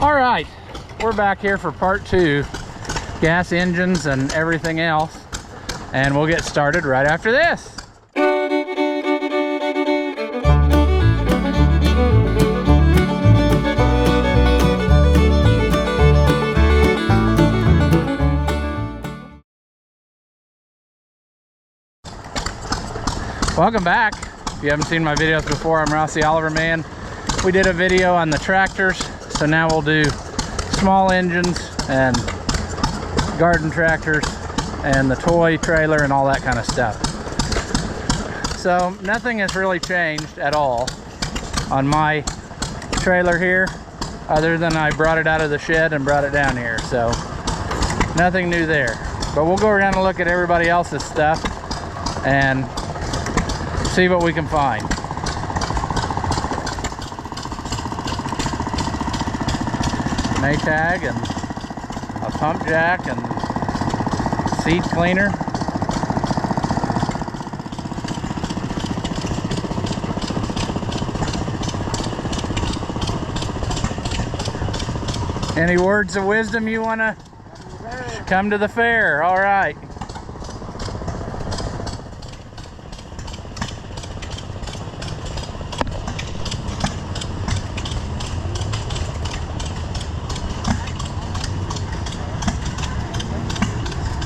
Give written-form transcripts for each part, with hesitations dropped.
All right, we're back here for part 2, gas engines and everything else, and we'll get started right after this. Welcome back. If you haven't seen my videos before, I'm Rossi Oliver Man. We did a video on the tractors, so now we'll do small engines and garden tractors and the toy trailer and all that kind of stuff. So nothing has really changed at all on my trailer here, other than I brought it out of the shed and brought it down here, so nothing new there. But we'll go around and look at everybody else's stuff and see what we can find. Maytag and a pump jack and seed cleaner. Any words of wisdom you want to come to the fair? All right.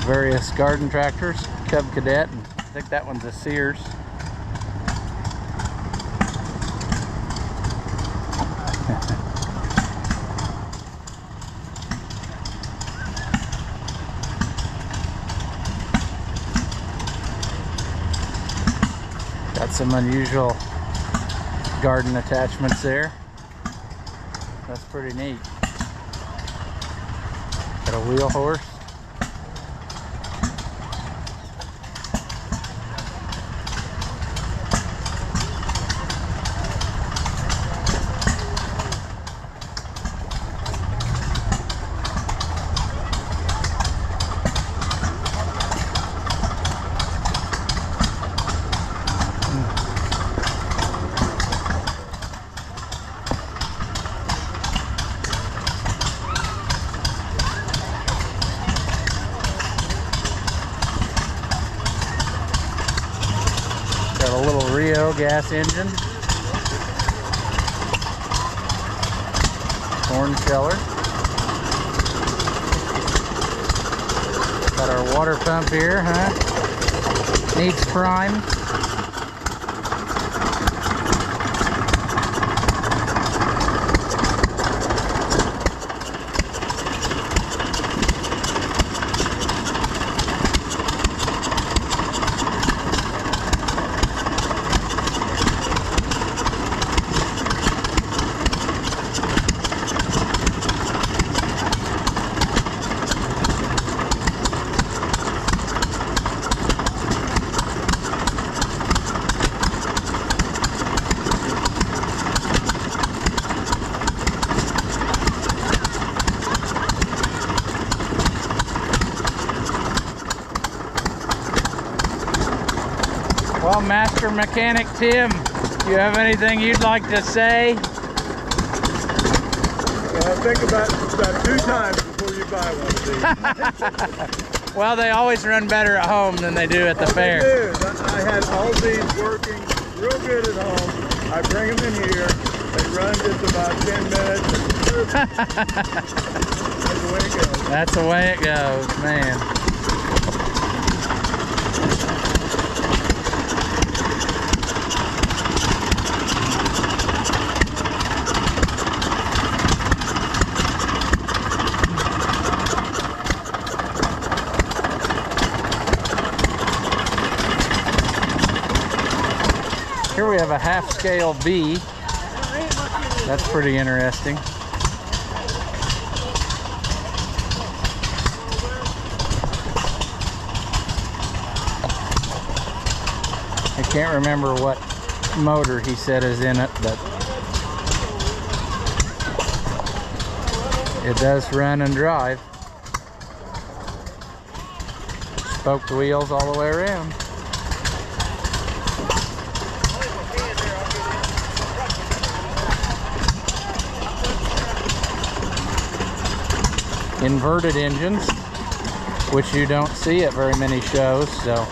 Various garden tractors, Cub Cadet, and I think that one's a Sears. Got some unusual garden attachments there. That's pretty neat. Got a wheel horse. Gas engine, corn sheller, got our water pump here, needs prime. Well, Master Mechanic Tim, do you have anything you'd like to say? Think about 2 times before you buy one of these. Well, they always run better at home than they do at the fair. They do. I had all these working real good at home. I bring them in here. They run just about 10 minutes. That's the way it goes. That's the way it goes, man. Here we have a half-scale B. That's pretty interesting. I can't remember what motor he said is in it, but it does run and drive. Spoked wheels all the way around. inverted engines, which you don't see at very many shows, so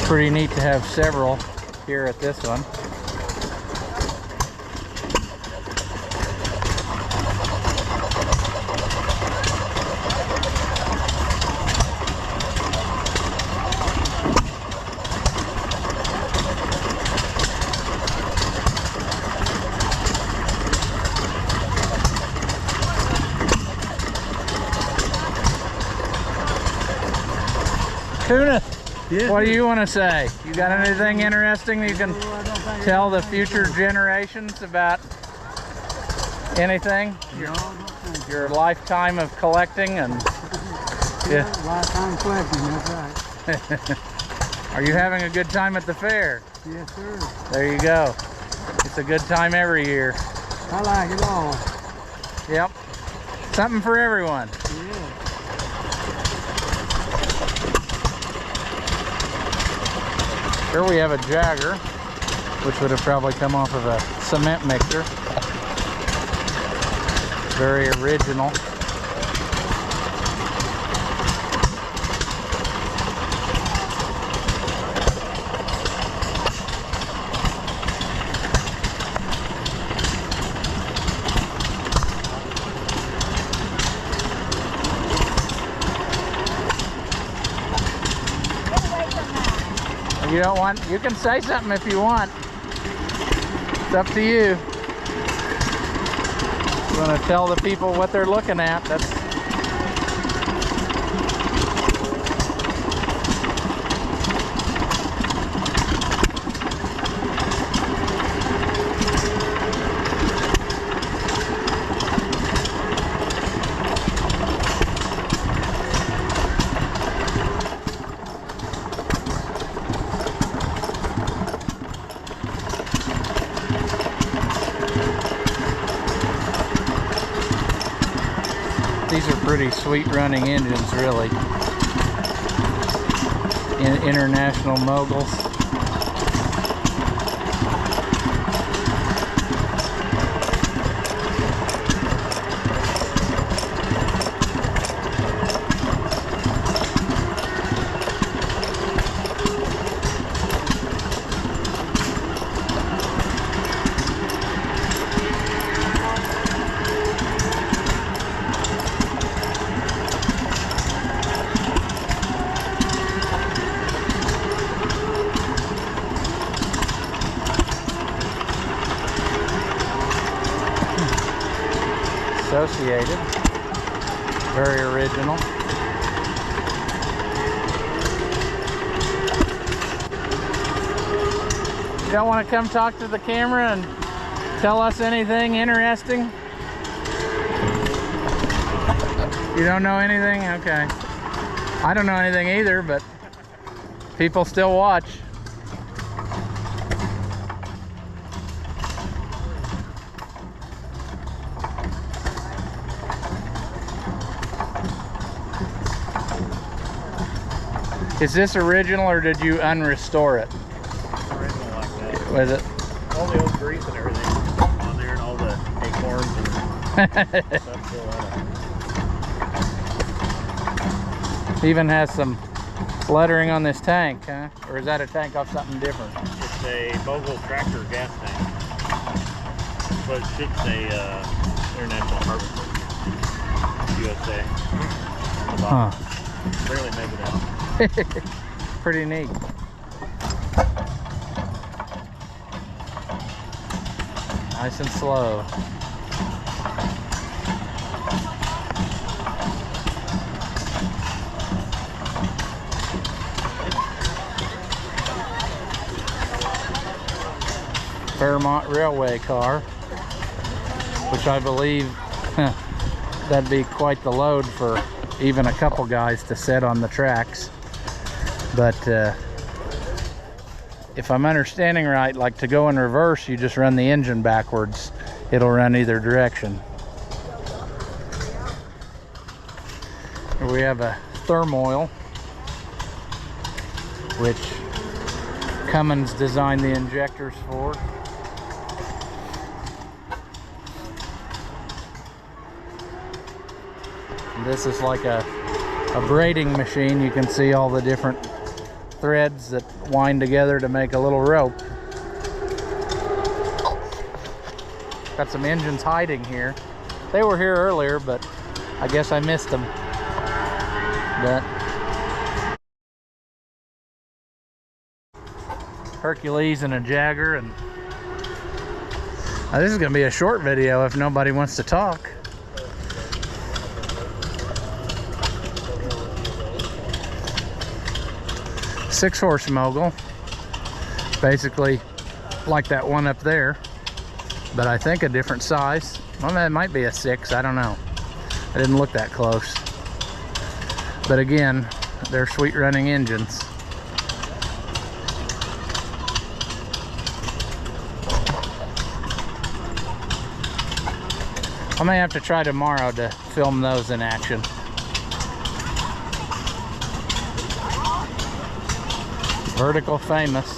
pretty neat to have several here at this one. Tuna, Yeah. what do you want to say? You got anything interesting you can tell the future generations about anything? Your lifetime of collecting and yeah. Lifetime collecting, that's right. Are you having a good time at the fair? Yes, sir. There you go. It's a good time every year. I like it all. Yep. Something for everyone. Yeah. Here we have a jagger, which would have probably come off of a cement mixer. Very original. You don't want, you can say something if you want. It's up to you. You want to tell the people what they're looking at. That's these are pretty sweet running engines, really. International moguls. Associated. Very original. You don't want to come talk to the camera and tell us anything interesting? You don't know anything? Okay. I don't know anything either, but people still watch. Is this original or did you unrestore it? It's original like that. Was it? All the old grease and everything on there, and all the acorns and stuff still on it. Even has some lettering on this tank, huh? Or is that a tank off something different? It's a Mogul tractor gas tank. But it should say International Harvester USA. Huh. Barely make it out. Pretty neat. Nice and slow. Fairmont Railway car, which I believe that'd be quite the load for even a couple guys to set on the tracks. But if I'm understanding right, like to go in reverse, you just run the engine backwards. It'll run either direction. Here we have a thermoil, which Cummins designed the injectors for. This is like a braiding machine. You can see all the different threads that wind together to make a little rope. Got some engines hiding here. They were here earlier, but I guess I missed them. But Hercules and a Jagger, and this is gonna be a short video if nobody wants to talk. Six-horse mogul, basically like that one up there, but I think a different size. Well, that might be a 6, I don't know. I didn't look that close. But again, they're sweet running engines. I may have to try tomorrow to film those in action. Vertical Famous.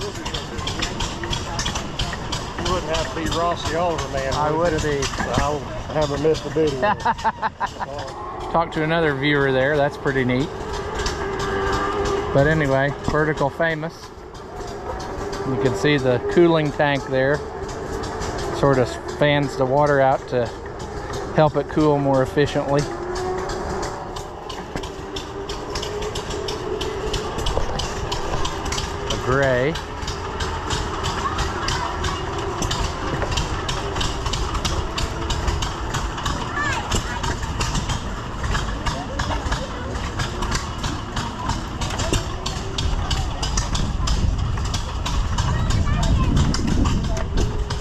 You wouldn't have to be Rossi Oliver, man. I would be. I haven't missed a video. Talk to another viewer there. That's pretty neat. But anyway, Vertical Famous. You can see the cooling tank there. Sort of fans the water out to help it cool more efficiently. A gray.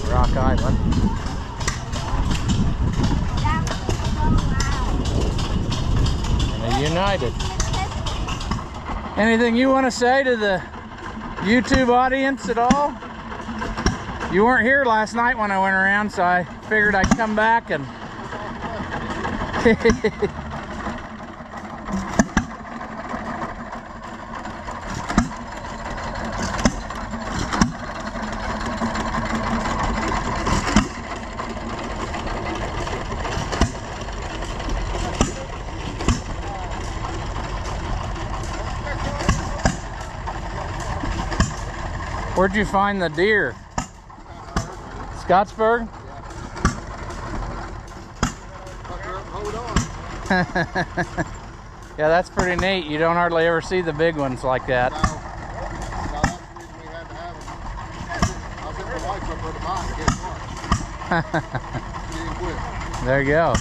Rock Island. United. Anything you want to say to the YouTube audience at all? You weren't here last night when I went around, so I figured I'd come back and Where'd you find the deer? Scottsburg? Hold on. Yeah, that's pretty neat. You don't hardly ever see the big ones like that. No, that's the reason we had to have them. I was at the lights up for the mine to get one. She didn't quit. There you go.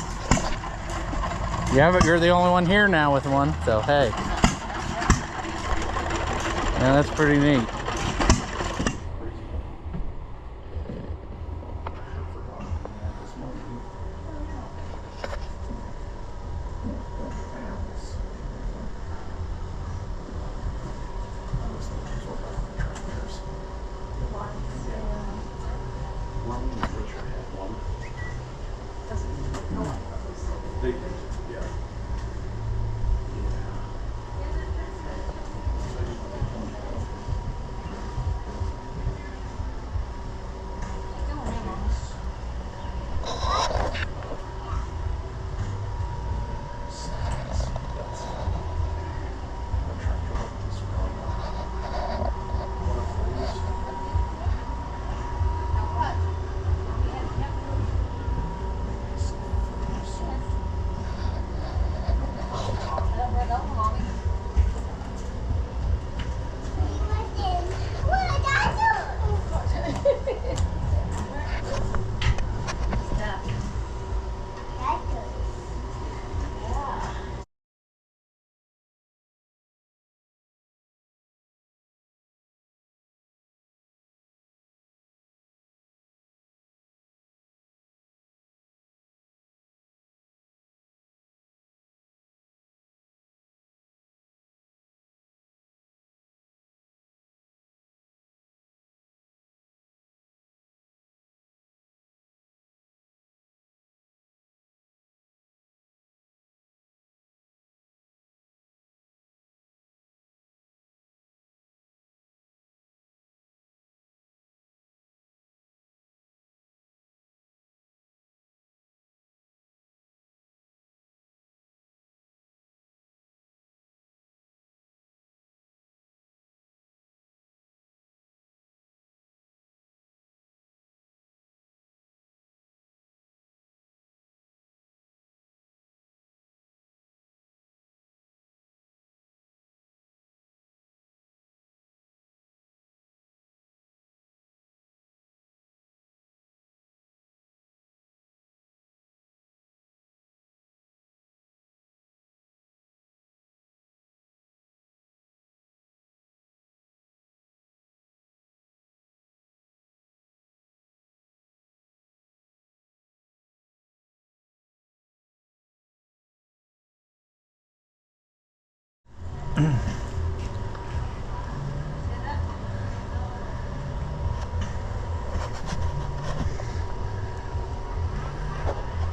Yeah, but you're the only one here now with one, so hey. Yeah, that's pretty neat.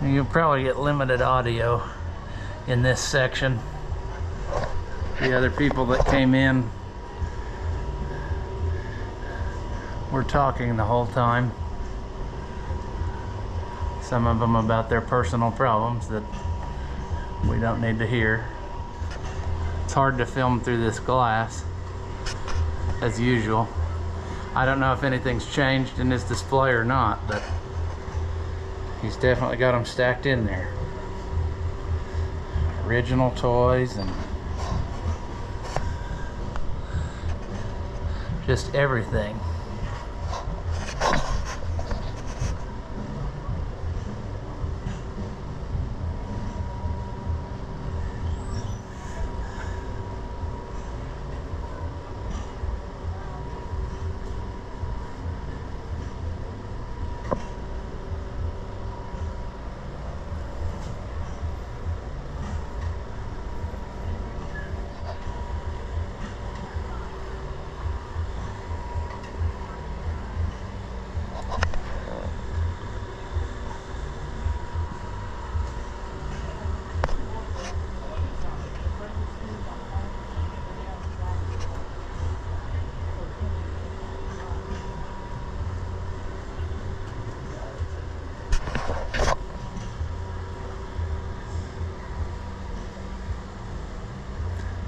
You'll probably get limited audio in this section. The other people that came in were talking the whole time. Some of them about their personal problems that we don't need to hear. It's hard to film through this glass, as usual. I don't know if anything's changed in this display or not, but he's definitely got them stacked in there. Original toys and just everything.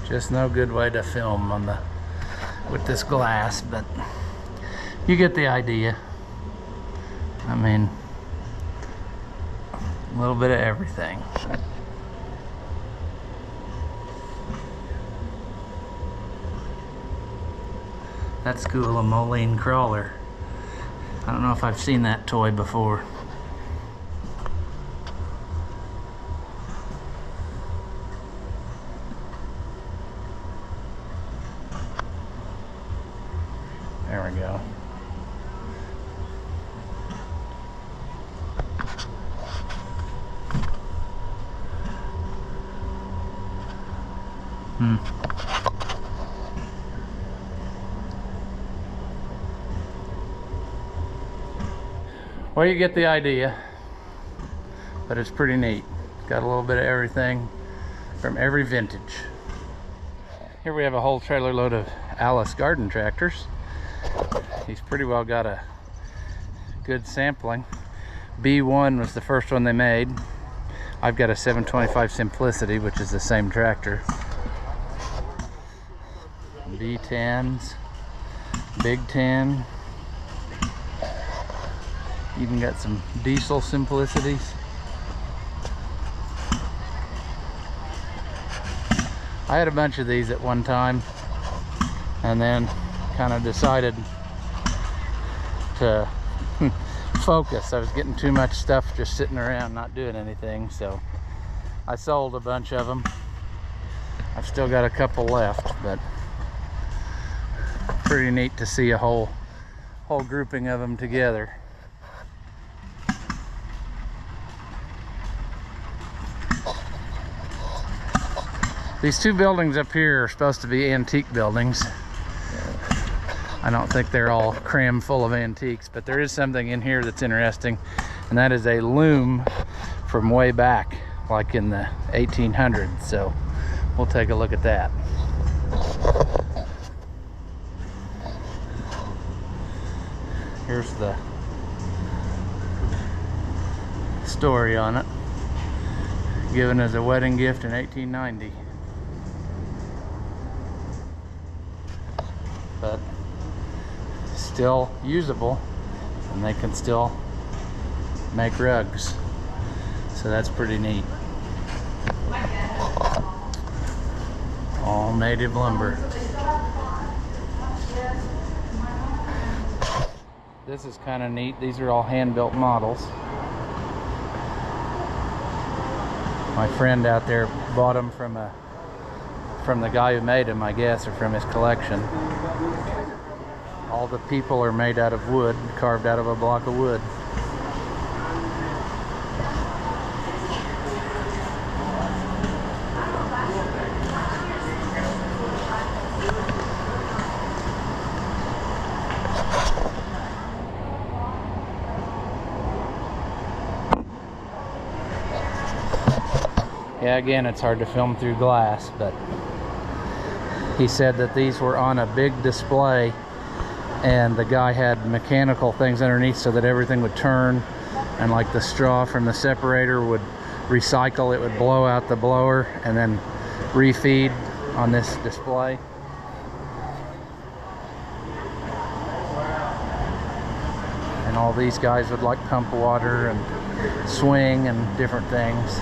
Just no good way to film on with this glass, but you get the idea. I mean, a little bit of everything. That's cool, a Moline crawler. I don't know if I've seen that toy before. There we go. Well, you get the idea, but it's pretty neat. Got a little bit of everything from every vintage. Here we have a whole trailer load of Alice garden tractors. He's pretty well got a good sampling. B1 was the first one they made. I've got a 725 Simplicity, which is the same tractor. B10s, Big 10. Even got some diesel Simplicities. I had a bunch of these at one time, and then kind of decided to focus. I was getting too much stuff just sitting around not doing anything, so I sold a bunch of them. I've still got a couple left, but pretty neat to see a whole grouping of them together. These two buildings up here are supposed to be antique buildings. I don't think they're all crammed full of antiques, but there is something in here that's interesting, and that is a loom from way back, like in the 1800s. So we'll take a look at that. Here's the story on it. Given as a wedding gift in 1890. But still usable, and they can still make rugs, so that's pretty neat. All native lumber. This is kind of neat. These are all hand-built models. My friend out there bought them from the guy who made them, I guess, or from his collection. All the people are made out of wood, carved out of a block of wood. Yeah, again, it's hard to film through glass, but he said that these were on a big display and the guy had mechanical things underneath so that everything would turn, and like the straw from the separator would recycle, it would blow out the blower and then refeed on this display. And all these guys would like pump water and swing and different things.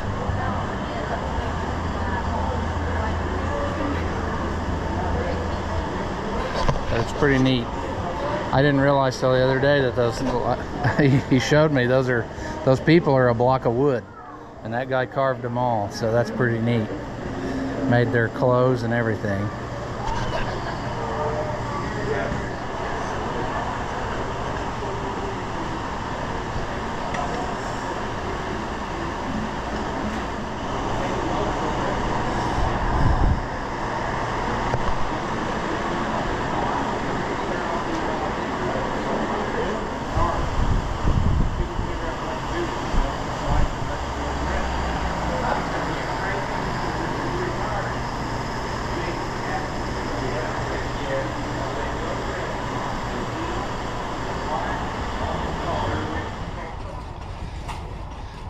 But it's pretty neat. I didn't realize till the other day that those, he showed me, those people are a block of wood, and that guy carved them all, so that's pretty neat. Made their clothes and everything.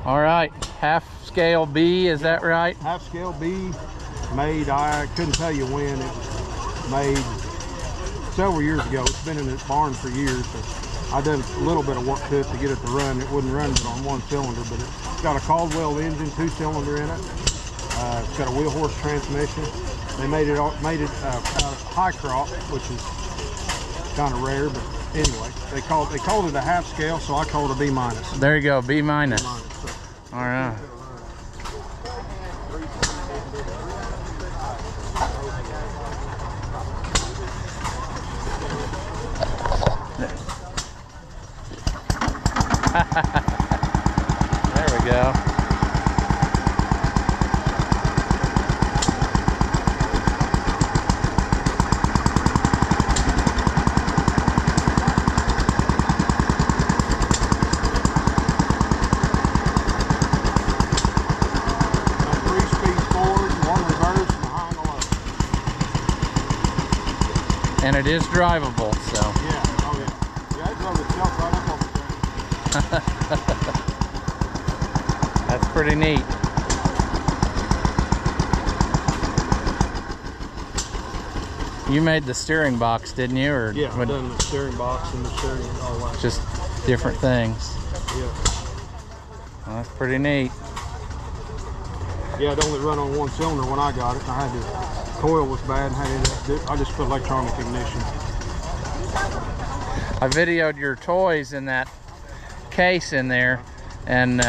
All right, half scale B, is that right? Half scale B, made, I couldn't tell you when, it was made several years ago. It's been in this barn for years. So I done a little bit of work to it to get it to run. It wouldn't run but on one cylinder, but it's got a Caldwell engine, 2-cylinder in it. It's got a wheel horse transmission. They made it out of high crop, which is kind of rare, but anyway, they called it a half scale, so I called it a B minus. There you go, B minus. So. All right. There we go. And it is drivable, so. Yeah, oh yeah. Yeah, it drove itself right up on the track. That's pretty neat. You made the steering box, didn't you? Or yeah, I've done the steering box and the steering, all that. Just different things. Yeah. Well, that's pretty neat. Yeah, it only run on one cylinder when I got it. I had to. Coil was bad and I just put electronic ignition. I videoed your toys in that case in there, and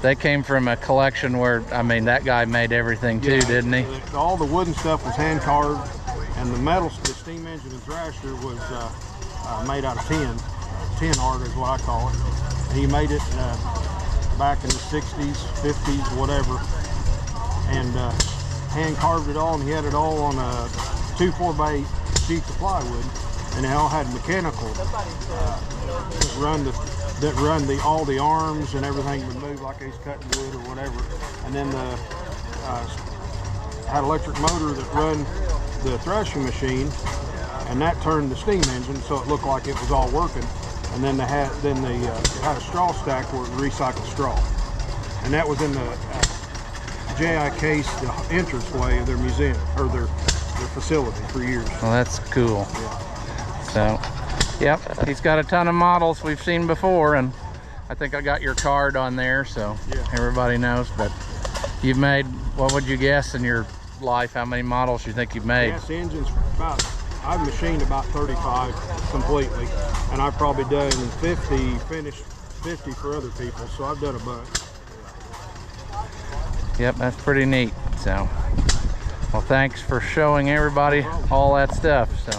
they came from a collection where, I mean, that guy made everything too, didn't he? All the wooden stuff was hand carved, and the metal, the steam engine and thrasher was made out of tin art is what I call it. And he made it back in the 60s, 50s, whatever, and hand carved it all, and he had it all on a 2 4x8 sheets of plywood, and it all had mechanical that run all the arms and everything would move like he's cutting wood or whatever, and then the had electric motor that run the threshing machine, and that turned the steam engine so it looked like it was all working, and then they had a straw stack where it recycled straw, and that was in the JI case, the entranceway of their museum, or their facility for years. Well, that's cool. Yeah. So, yep, he's got a ton of models we've seen before, and I think I got your card on there, so yeah, everybody knows. But you've made, what would you guess in your life, how many models you think you've made? Gas engines, I've machined about 35 completely, and I've probably done 50, finished 50 for other people, so I've done a bunch. Yep, that's pretty neat. So, well, thanks for showing everybody all that stuff. So.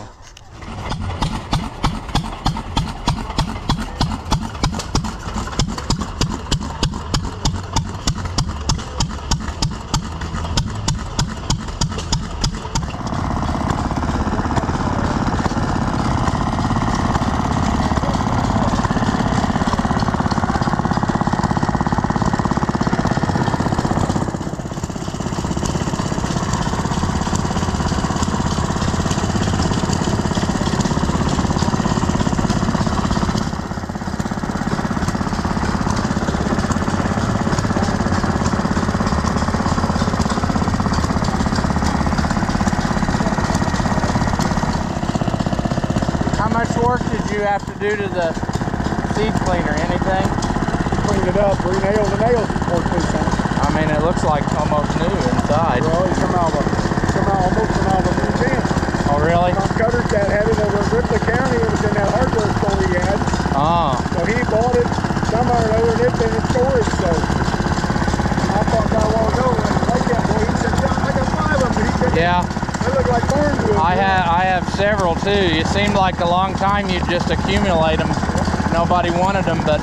work did you have to do to the seed cleaner? Anything? Cleaned it up, re-nailed the nails before it came out. I mean, it looks like almost new inside. Well, he come out almost from out of the new bin. Oh, really? My cutter's dad had it over in Ripley County. It was in that hardware store he had. Oh. So he bought it somehow or another, and it's been in storage. So I thought that a while ago, and I like that boy. He said, "Yeah, I got 5 of them." He said, Yeah. They look like barnwood. I have several too. It seemed like a long time you'd just accumulate them. Nobody wanted them, but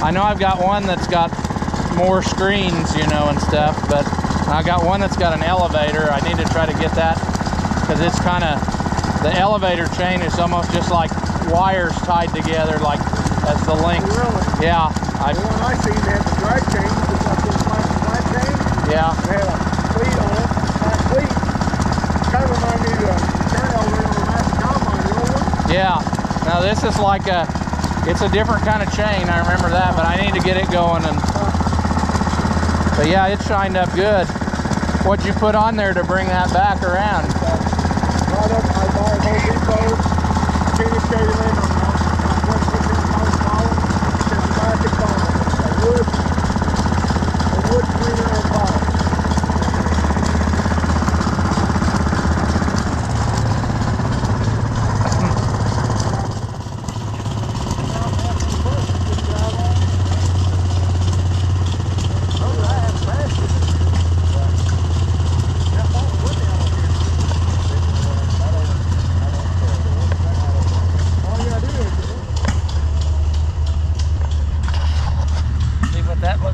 I know I've got one that's got more screens, you know, and stuff, but I got one that's got an elevator. I need to try to get that because it's kind of, the elevator chain is almost just like wires tied together, like that's the length. Really? Yeah. The one I seen, they had the drag chain, just like this black chain. Yeah. They had a cleat on it, black cleat. Kind of reminded me of the turnover on the last combine, the old one. Yeah. Now this is like it's a different kind of chain. I remember that, but I need to get it going. And but yeah, it shined up good. What'd you put on there to bring that back around? Right up, I bought a whole depot, finish skating in on $1,600 and the plastic bottom. A wood cleaner on bottom.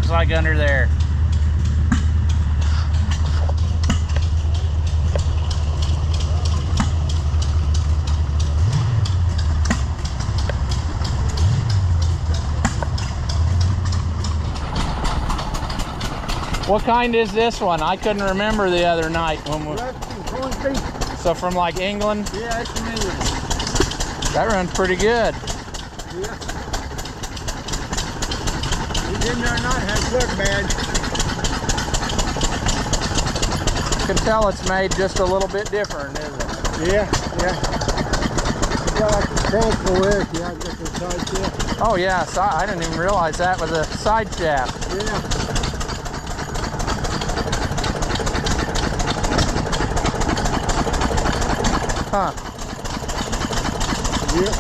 Like under there. What kind is this one? I couldn't remember the other night when we... So from like England? Yeah, it's from England. That runs pretty good. Yeah. He's in there not has look bad. You can tell it's made just a little bit different, isn't it? Yeah, yeah. It's got like the transfer there. Yeah, I got the side shaft. Oh yeah, so I didn't even realize that was a side shaft. Yeah. Huh. Yep.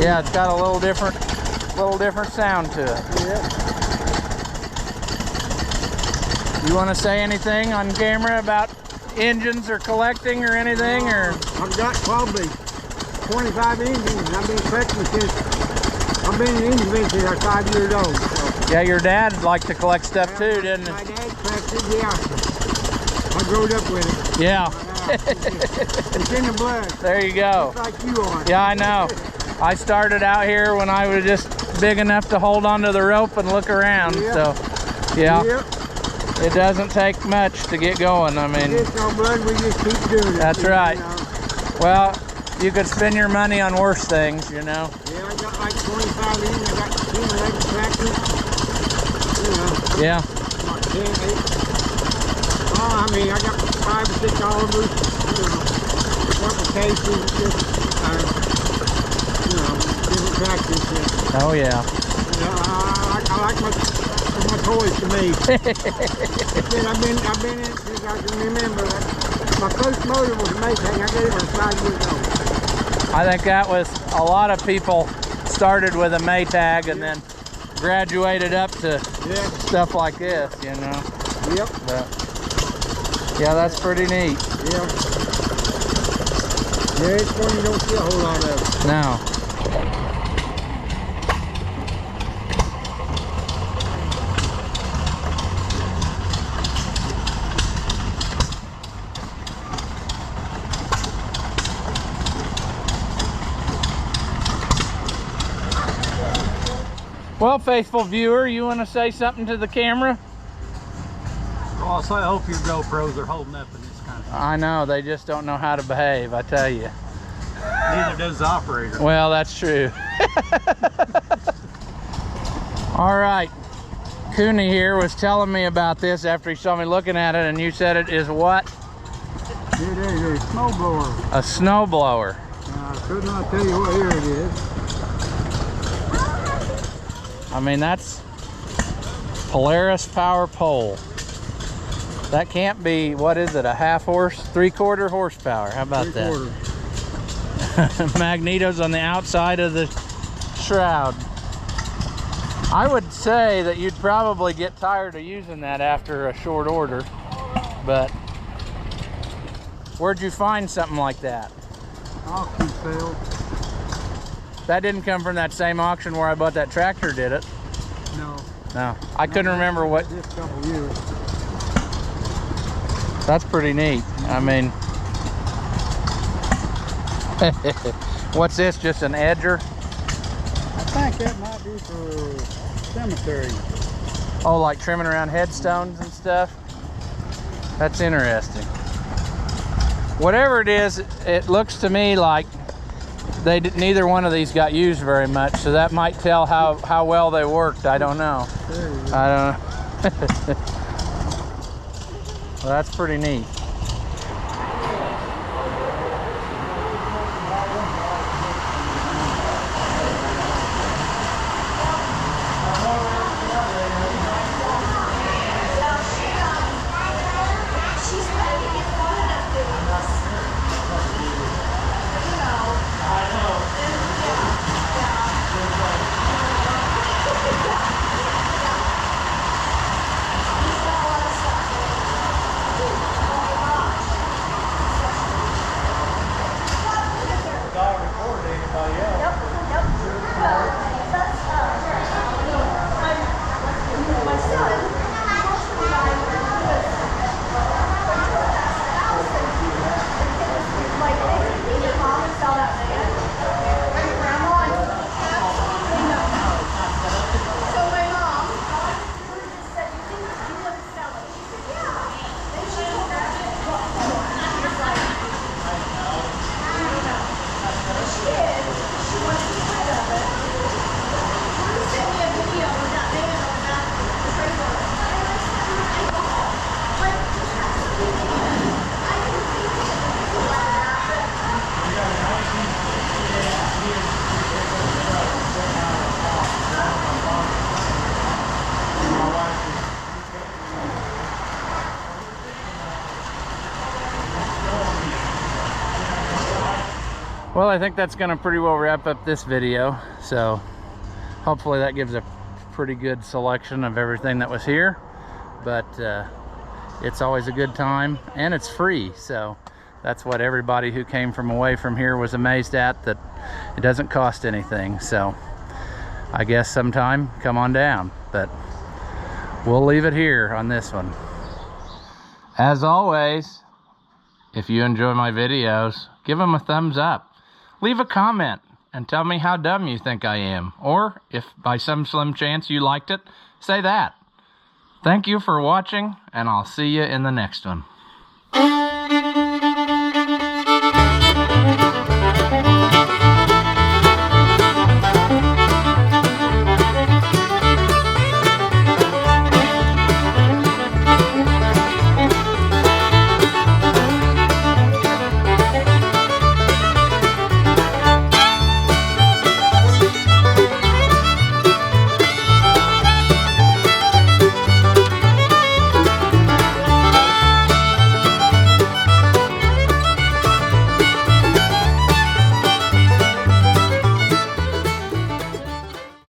Yeah, it's got a little different sound to it. Yeah. You want to say anything on camera about engines or collecting or anything, or? I've got probably 25 engines. I've been collecting since I've been in the engine business since I was 5 years old. So. Yeah, your dad liked to collect stuff too, didn't he? My dad collected, yeah. I grew up with it. Yeah. It's in the blood. There you go. Just like you are. Yeah, I know. I started out here when I was just big enough to hold onto the rope and look around. Yep. So, yeah. Yep. It doesn't take much to get going. I mean, It's no blood, we just keep doing it. That's right. You know. Well, you could spend your money on worse things, you know. Yeah, I got like 25 in. I got 10 electric tractors. You know. Yeah. Like 10, 8. Oh, I mean, I got 5 or 6 Olivers. You know. Couple cases, just, you know, different tractors. Yeah. Oh, yeah. I like my toys to me. I've been in it since I can remember. My first motor was a Maytag. I got it when I was 5 years old. I think that was a lot of people started with a Maytag and then graduated up to stuff like this, you know. Yep. But, yeah, that's pretty neat. Yeah. Yeah, it's one you don't see a whole lot of. No. Well, faithful viewer, you want to say something to the camera? Well, so I hope your GoPros are holding up in this kind of thing. I know, they just don't know how to behave, I tell you. Neither does the operator. Well, that's true. All right, Cooney here was telling me about this after he saw me looking at it, and you said it is what? a snow blower. A snow blower. I could not tell you what year it is. I mean, that's Polaris power pole. That can't be, what is it, a half horse, 3/4 horsepower? How about that? 3/4. Magnetos on the outside of the shroud. I would say that you'd probably get tired of using that after a short order, but where'd you find something like that? Auction sale. That didn't come from that same auction where I bought that tractor, did it? No. No, I couldn't remember what. Just a couple years. That's pretty neat. I mean, what's this, just an edger? I think that might be for cemetery. Oh, like trimming around headstones and stuff? That's interesting. Whatever it is, it looks to me like neither one of these got used very much, so that might tell how well they worked. I don't know. I don't know. Well, that's pretty neat. Well, I think that's gonna pretty well wrap up this video. So hopefully that gives a pretty good selection of everything that was here. But it's always a good time and it's free. So that's what everybody who came from away from here was amazed at, that it doesn't cost anything. So I guess sometime come on down, but we'll leave it here on this one. As always, if you enjoy my videos, give them a thumbs up. Leave a comment and tell me how dumb you think I am. Or if by some slim chance you liked it, say that. Thank you for watching, and I'll see you in the next one.